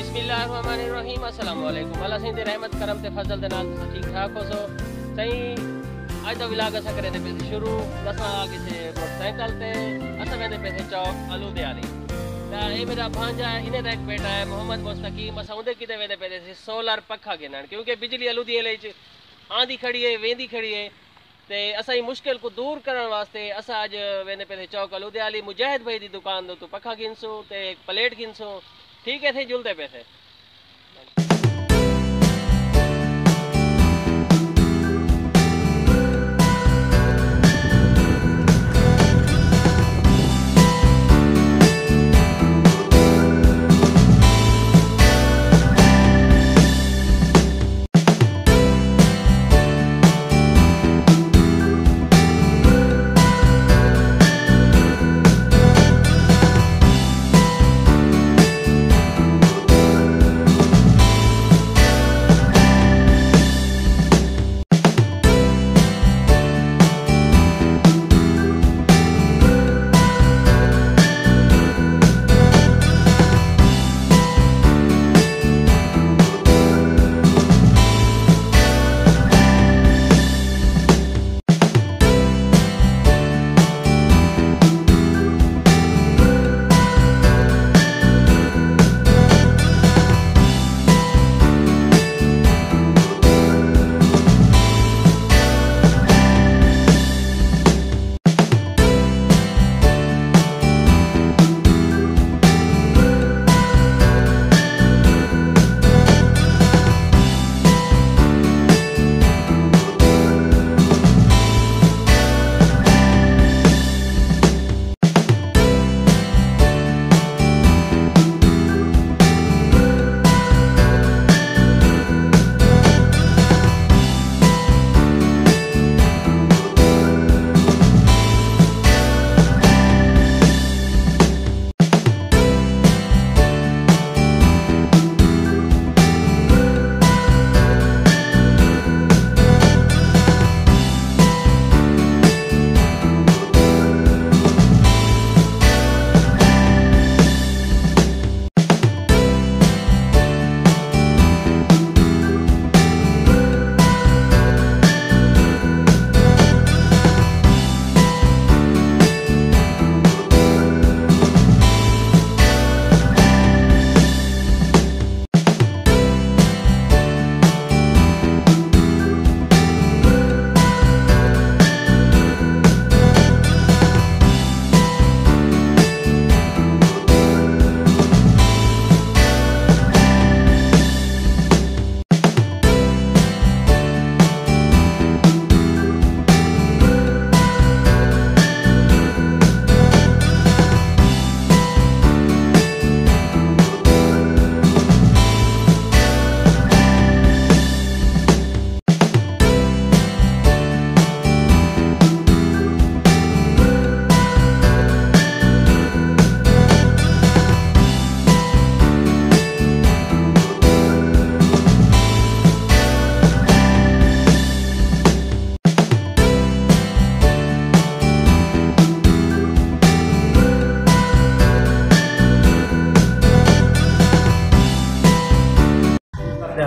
बिस्मिल्लाहिर्रहमानिर्रहीम अस्सलाम वालेकुम अल्लाह सी रहमत करम ते फजल दे नाल ठीक ठाक हो सो सही अज दा व्लॉग असा करे दे पे शुरू दसा किसे मोटरसाइकिल ते असा वेंदे पे चौक आलूदे वाली ता ए मेरा भांजा है इने दा एक बेटा है मोहम्मद मुस्तकीम असा उंदे किते वेंदे पे सोलर पखा गिनन क्योंकि बिजली आलूदी ले आंदी खड़ी है वेंदी खड़ी है ते असाई मुश्किल को दूर करने वास्ते असा अज वेंदे पे चौक आलूदे वाली मुजाहिद भाई दी दुकान तो पखा गिनसो ते एक प्लेट गिनसो ठीक है थे जुलते पे थे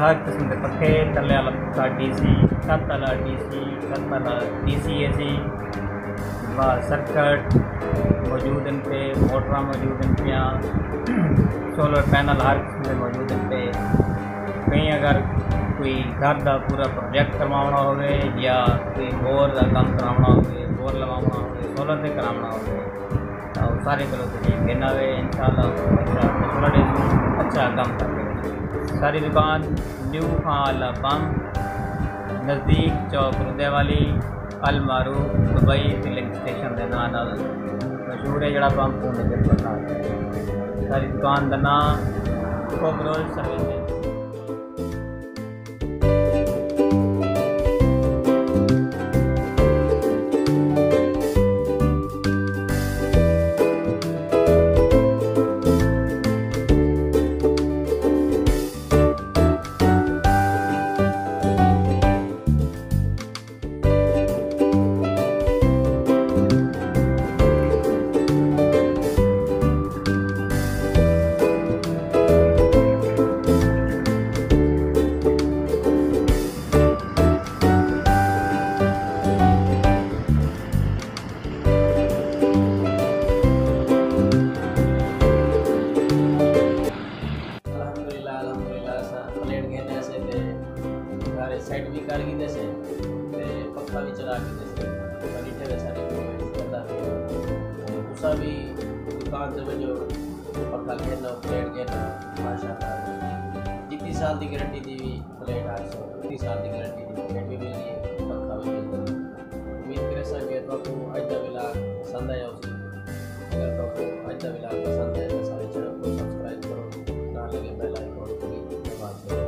हर किस्म के पखे तले वाला पक्का डीसी छत वाला डीसी छत वाला डीसी एसी सर्किट मौजूद इन पे मोटर मौजूद इन पे सोलर पैनल हर किस्म के मौजूद इन पे कहीं अगर कोई घर का पूरा प्रोजेक्ट करवाना हो या कोई बोर का काम कराना हो बोर लगाना हो सोलर से कराना हो तो सारे करो देना वे इंशाल्लाह अच्छा काम करके सारी दुकान न्यू खाला पंप नज़दीक चौक आलूदे वाली अल मारूफ दुबई फिलिंग स्टेशन के नाम मशहूर है जड़ा पंप होने बिल्कुल सारी दुकान का नाम ओवरऑल सर्विस है। के फर्नीचर सारी करता है तुसा भी दुकान से वजो पक्का घेरना प्लेट घेरना माशाल्लाह जितनी साल की गारंटी दी प्लेट 800 उतनी साल की गारंटी दी प्लेट भी मिल रही है पक्का भी मिल रहा है उम्मीद करे सके तो आपको आज का व्लॉग पसंद आया उसी अगर तो आपको आज का व्लॉग पसंद आया तो सारे चैनल को सब्सक्राइब करो ना लगे बेल आइकन को भी दबा दो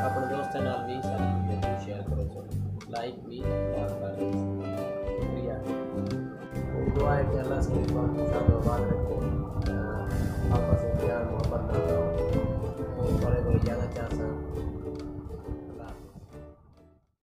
अपने दोस्तों नाल भी सारी वीडियो शेयर करो लाइक भी करो शुक्रिया दुआ है कि अल्लाह से शाद आबाद रखे आपस में प्यार मोहब्बत ना हो थोड़े कोई ज़्यादा चाहता